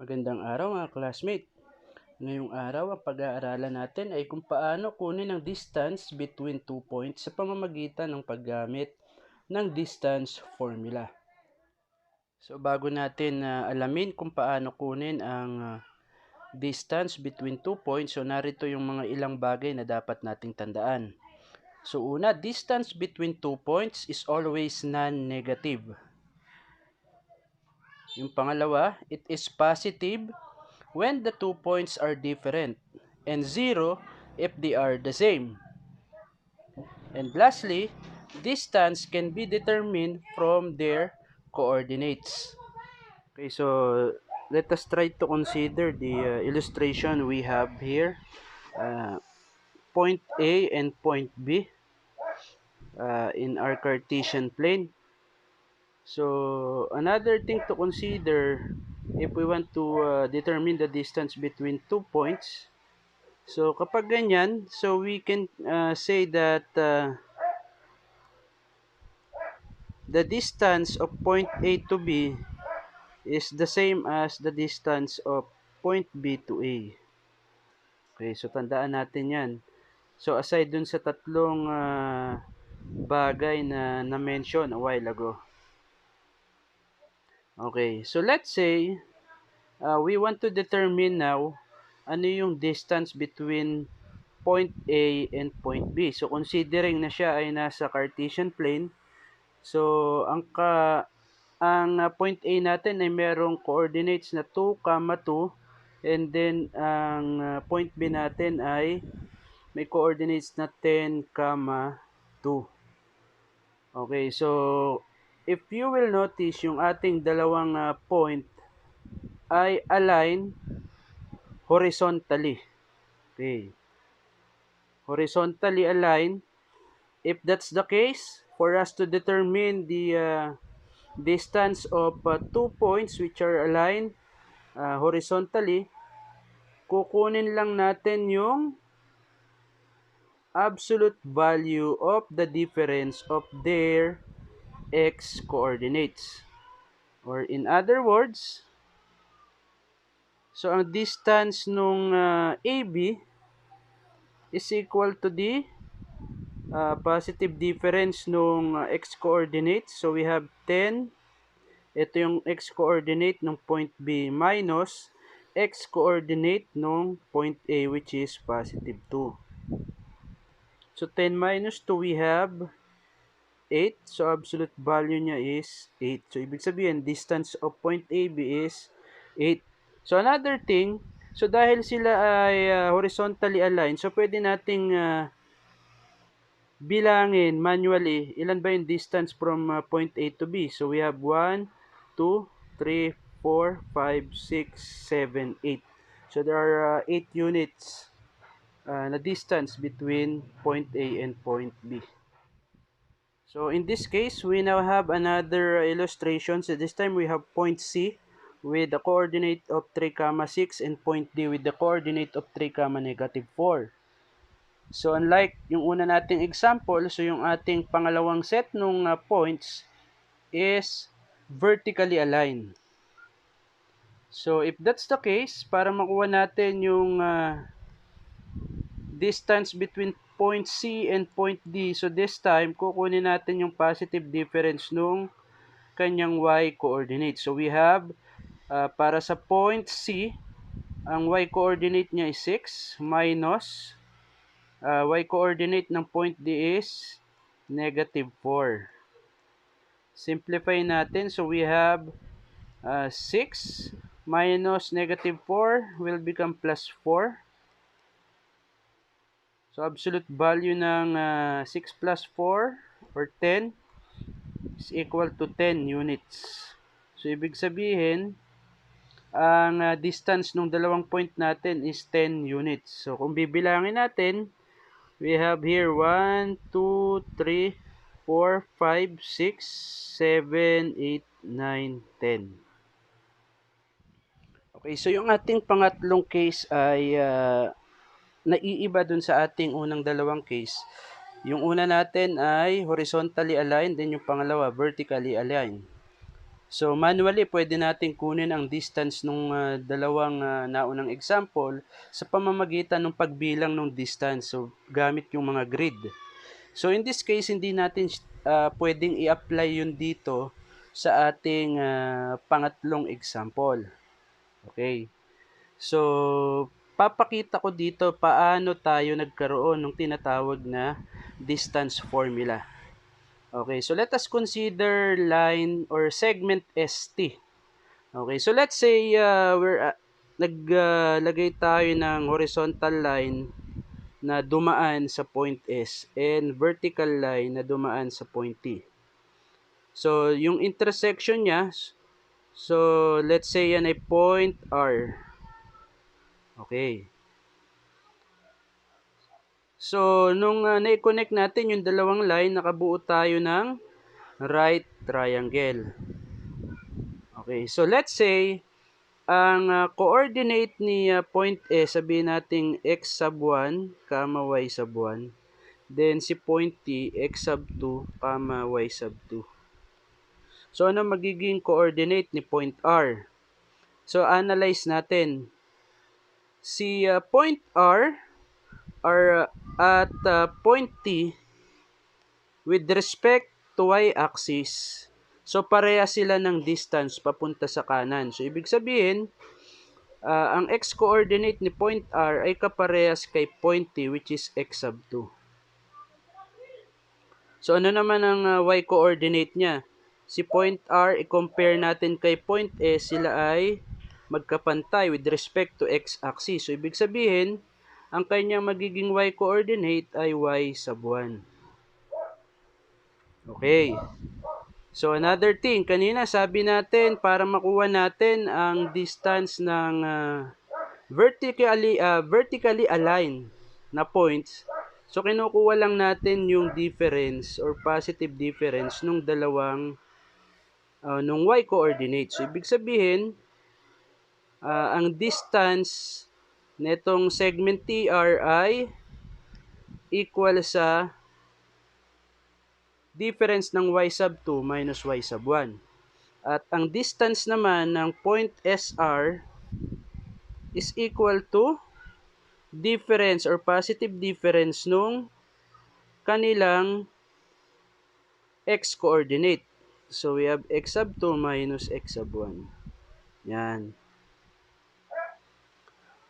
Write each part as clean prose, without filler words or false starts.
Magandang araw mga classmate. Ngayong araw ang pag-aaralan natin ay kung paano kunin ang distance between 2 points sa pamamagitan ng paggamit ng distance formula. So bago natin alamin kung paano kunin ang distance between 2 points, so narito yung mga ilang bagay na dapat nating tandaan. So una, distance between 2 points is always non-negative. Yung pangalawa, it is positive when the 2 points are different, and 0 if they are the same. And lastly, distance can be determined from their coordinates. Okay, so let us try to consider the illustration we have here. Point A and point B in our Cartesian plane. So another thing to consider if we want to determine the distance between 2 points. So kapag ganyan, so we can say that the distance of point A to B is the same as the distance of point B to A. Okay, so tandaan natin yan. So aside dun sa tatlong bagay na na-mention a while ago. Okay, so let's say we want to determine now ano yung distance between point A and point B. So considering na siya ay nasa Cartesian plane, so ang point A natin ay merong coordinates na 2, 2, and then ang point B natin ay may coordinates na 10, 2. Okay, so if you will notice yung ating dalawang point ay align horizontally. Okay. Horizontally aligned. If that's the case, for us to determine the distance of 2 points which are aligned horizontally, kukunin lang natin yung absolute value of the difference of their x coordinates. Or in other words, so ang distance nung AB is equal to the positive difference nung x coordinates. So we have 10. Ito yung x coordinate ng point B minus x coordinate ng point A which is positive 2. So 10 minus 2 we have 8. So absolute value niya is 8. So ibig sabihin distance of point AB is 8. So another thing, so dahil sila ay horizontally aligned, so pwede nating bilangin manually ilan ba yung distance from point A to B. So we have 1, 2, 3, 4, 5, 6, 7, 8. So there are 8 units na distance between point A and point B. So in this case, we now have another illustration. So this time we have point C with the coordinate of 3, 6 and point D with the coordinate of 3, -4. So unlike yung una nating example, so yung ating pangalawang set ng points is vertically aligned. So if that's the case, para makuha natin yung distance between point C and point D, so this time kukunin natin yung positive difference nung kanyang y coordinate. So we have para sa point C, ang y coordinate niya is 6 minus y coordinate ng point D is -4. Simplify natin. So we have 6 minus -4 will become +4. So absolute value ng 6 plus 4 or 10 is equal to 10 units. So ibig sabihin, ang distance ng dalawang point natin is 10 units. So kung bibilangin natin, we have here 1, 2, 3, 4, 5, 6, 7, 8, 9, 10. Okay, so yung ating pangatlong case ay naiiba dun sa ating unang dalawang case. Yung una natin ay horizontally aligned, then yung pangalawa vertically aligned. So manually pwede natin kunin ang distance nung dalawang naunang example sa pamamagitan ng pagbilang ng distance. So gamit yung mga grid. So in this case hindi natin pwedeng i-apply yun dito sa ating pangatlong example. Okay. So papakita ko dito paano tayo nagkaroon ng tinatawag na distance formula. Okay, so let us consider line or segment ST. Okay, so let's say naglagay tayo ng horizontal line na dumaan sa point S and vertical line na dumaan sa point T. So, yung intersection niya, so let's say yan ay point R. Okay. So, nung na-connect natin yung dalawang line, nakabuo tayo ng right triangle. Okay, so let's say ang coordinate ni point A, sabihin natin x sub 1, y sub 1. Then si point T, x sub 2, y sub 2. So ano magiging coordinate ni point R? So analyze natin. Si point R are at point T with respect to y-axis. So pareha sila ng distance papunta sa kanan. So ibig sabihin, ang x-coordinate ni point R ay kaparehas kay point T which is x sub 2. So ano naman ang y-coordinate niya? Si point R, i-compare natin kay point A, sila ay magkapantay with respect to x-axis. So ibig sabihin, ang kanyang magiging y-coordinate ay y sub 1. Okay. So another thing, kanina sabi natin para makuha natin ang distance ng vertically aligned na points. So kinukuha lang natin yung difference or positive difference nung dalawang nung y coordinate. So ibig sabihin, ang distance netong segment TR ay equal sa difference ng y sub 2 minus y sub 1. At ang distance naman ng point SR is equal to difference or positive difference nung kanilang x-coordinate. So we have x sub 2 minus x sub 1. Yan.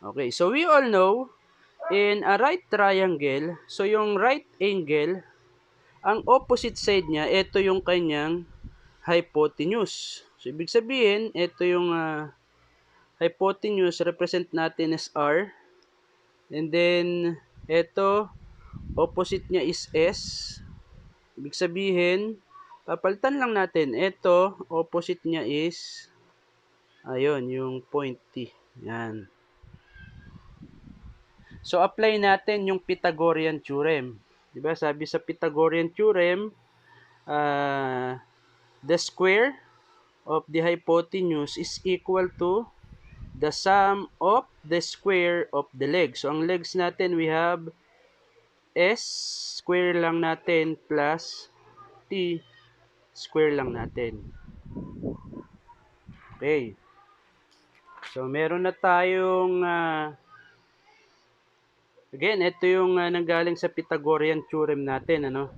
Okay, so we all know in a right triangle, so yung right angle, ang opposite side niya, ito yung kanyang hypotenuse. So ibig sabihin, ito yung hypotenuse, represent natin as R. And then, ito, opposite niya is S. Ibig sabihin, papalitan lang natin. Ito, opposite niya is, ayun, yung point T. Yan. So, apply natin yung Pythagorean theorem. Diba? Sabi sa Pythagorean theorem, the square of the hypotenuse is equal to the sum of the square of the legs. So, ang legs natin, we have S, square lang natin, plus T, square lang natin. Okay. So, meron na tayong, again, ito yung nanggaling sa Pythagorean theorem natin, ano?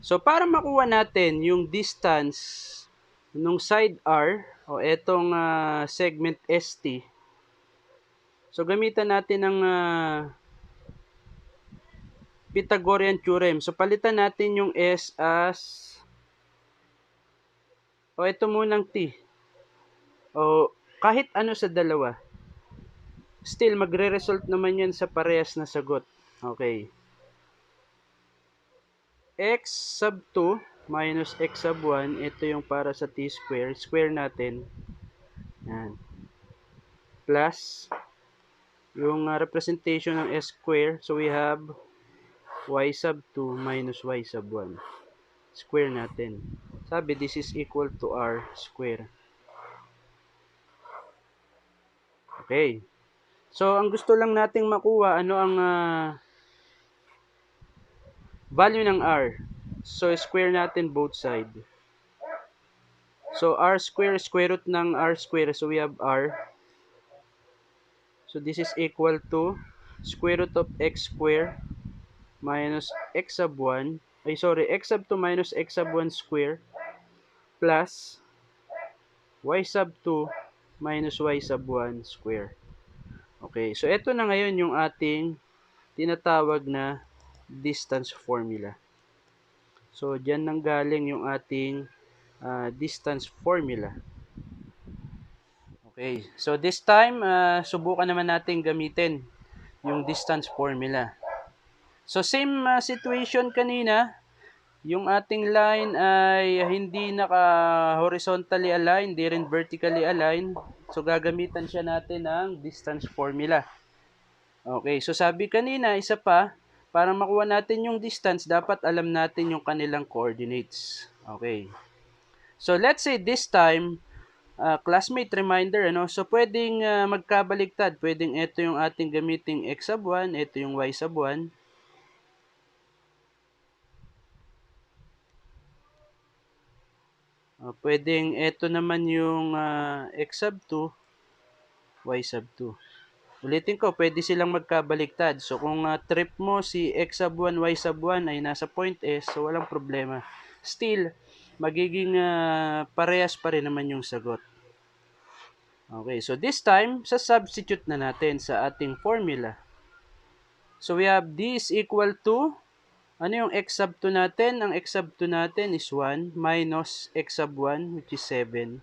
So, para makuha natin yung distance nung side R, o etong segment ST, so, gamitan natin ng Pythagorean theorem. So, palitan natin yung S as, o ito munang T, o kahit ano sa dalawa. Still, magre-result naman yan sa parehas na sagot. Okay. X sub 2 minus x sub 1, ito yung para sa t square. Square natin. Yan. Plus, yung representation ng s square. So, we have y sub 2 minus y sub 1. Square natin. Sabi, this is equal to r square. Okay. So, ang gusto lang nating makuha, ano ang value ng r. So, square natin both side. So r square, square root ng r square. So we have r. So this is equal to square root of x square minus x sub 1. Ay sorry, x sub 2 minus x sub 1 square plus y sub 2 minus y sub 1 square. Okay, so ito na ngayon yung ating tinatawag na distance formula. So, dyan nang galing yung ating distance formula. Okay, so this time, subukan naman natin gamitin yung distance formula. So, same situation kanina, yung ating line ay hindi naka-horizontally aligned, hindi rin vertically aligned. So, gagamitan siya natin ng distance formula. Okay, so sabi kanina, isa pa, para makuha natin yung distance, dapat alam natin yung kanilang coordinates. Okay. So, let's say this time, classmate reminder, ano? So, pwedeng magkabaligtad. Pwedeng ito yung ating gamiting x sub 1, ito yung y sub 1. Pwedeng ito naman yung x sub 2, y sub 2. Ulitin ko, pwede silang magkabaligtad. So, kung trip mo si x sub 1, y sub 1 ay nasa point S, so walang problema. Still, magiging parehas pa rin naman yung sagot. Okay, so this time, sa-substitute na natin sa ating formula. So, we have this equal to, ano yung x sub 2 natin? Ang x sub 2 natin is 1 minus x sub 1, which is 7.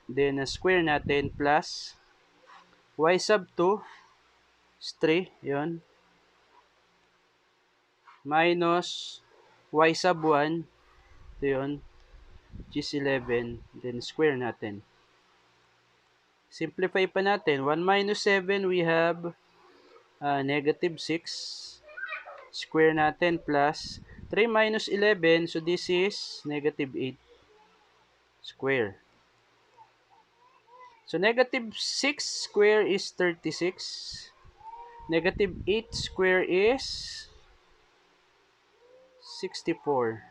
Then, square natin plus y sub 2 is 3, yun. Minus y sub 1, ito yun, which is 11, then square natin. Simplify pa natin, 1 minus 7, we have negative 6, square natin plus 3 minus 11, so this is negative 8, square. So negative 6 square is 36, negative 8 square is 64.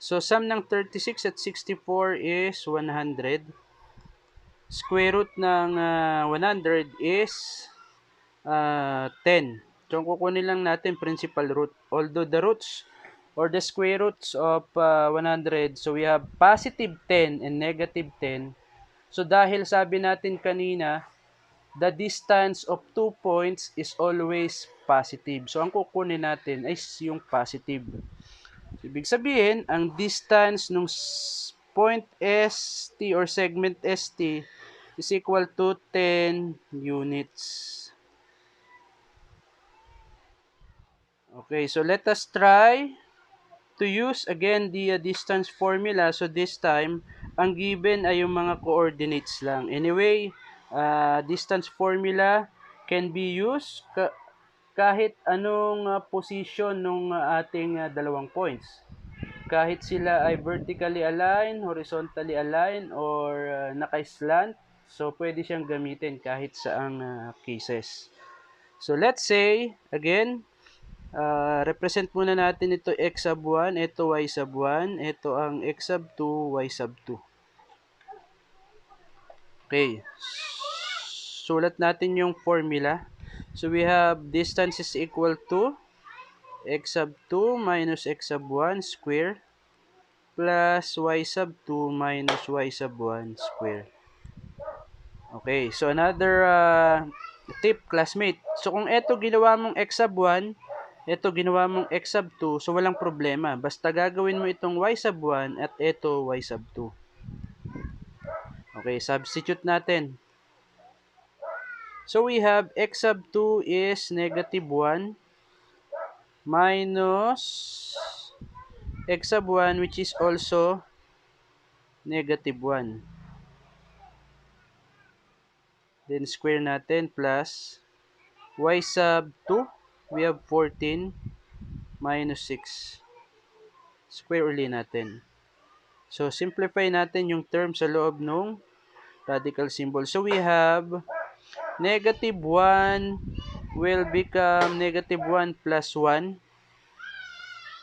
So, sum ng 36 at 64 is 100. Square root ng 100 is 10. So, kukunin lang natin principal root. Although the roots or the square roots of 100, so we have positive 10 and negative 10. So, dahil sabi natin kanina, the distance of 2 points is always positive. So, ang kukunin natin ay yung positive. So, ibig sabihin, ang distance ng point ST or segment ST is equal to 10 units. Okay, so let us try to use again the distance formula. So this time, ang given ay yung mga coordinates lang. Anyway, distance formula can be used kahit anong position ng ating dalawang points. Kahit sila ay vertically aligned, horizontally aligned, or naka-slant, so pwede siyang gamitin kahit saang cases. So let's say, again, represent muna natin ito x sub 1, ito y sub 1, ito ang x sub 2, y sub 2. Okay. Sulat natin yung formula. So we have distance is equal to x sub 2 minus x sub 1 square plus y sub 2 minus y sub 1 square. Okay, so another tip, classmate. So kung ito ginawa mong x sub 1, ito ginawa mong x sub 2, so walang problema. Basta gagawin mo itong y sub 1 at ito y sub 2. Okay, substitute natin. So we have x sub 2 is negative 1 minus x sub 1, which is also negative 1. Then square natin plus y sub 2, we have 14 minus 6. Square uli natin. So, simplify natin yung term sa loob ng radical symbol. So, we have negative 1 will become negative 1 plus 1.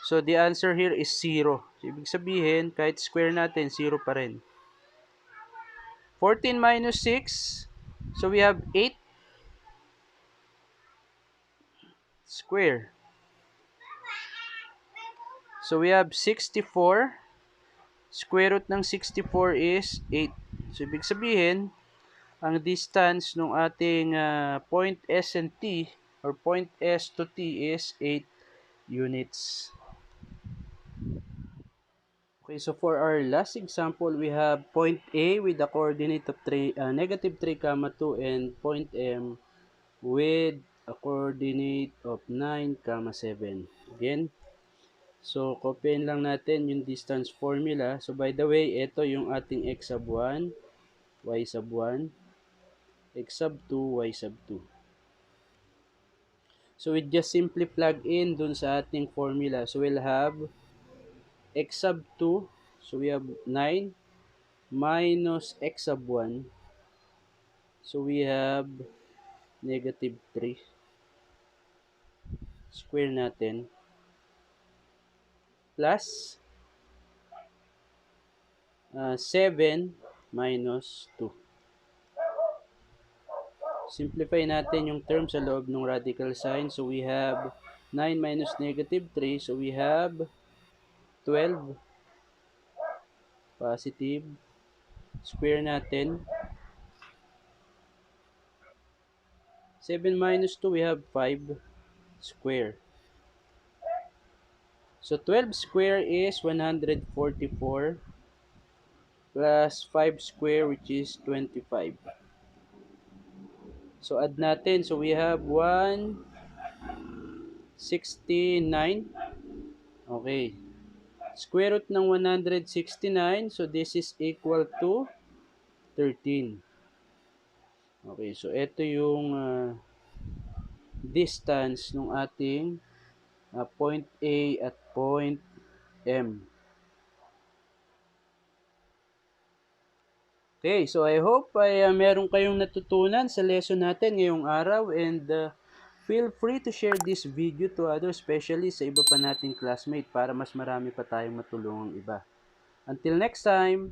So, the answer here is 0. So, ibig sabihin, kahit square natin, 0 pa rin. 14 minus 6. So, we have 8 square. So, we have 64. Square root ng 64 is 8. So, ibig sabihin, ang distance ng ating point S and T or point S to T is 8 units. Okay, so for our last example, we have point A with the coordinate of negative 3, 2 and point M with a coordinate of 9, 7. Again, so copyin lang natin yung distance formula. So by the way, ito yung ating x sub 1, y sub 1, x sub 2, y sub 2. So we just simply plug in dun sa ating formula. So we'll have x sub 2, so we have 9 minus x sub 1. So we have negative 3. Square natin. Plus 7 minus 2. Simplify natin yung term sa loob ng radical sign. So we have 9 minus negative 3. So we have 12 positive. Square natin. 7 minus 2, we have 5 square. So 12 square is 144 plus 5 square which is 25. So add natin. So we have 169. Okay. Square root ng 169. So this is equal to 13. Okay. So ito yung distance ng ating point A at point M. Okay, so I hope ay meron kayong natutunan sa lesson natin ngayong araw and feel free to share this video to others, especially sa iba pa nating classmate para mas marami pa tayong matulungang iba. Until next time!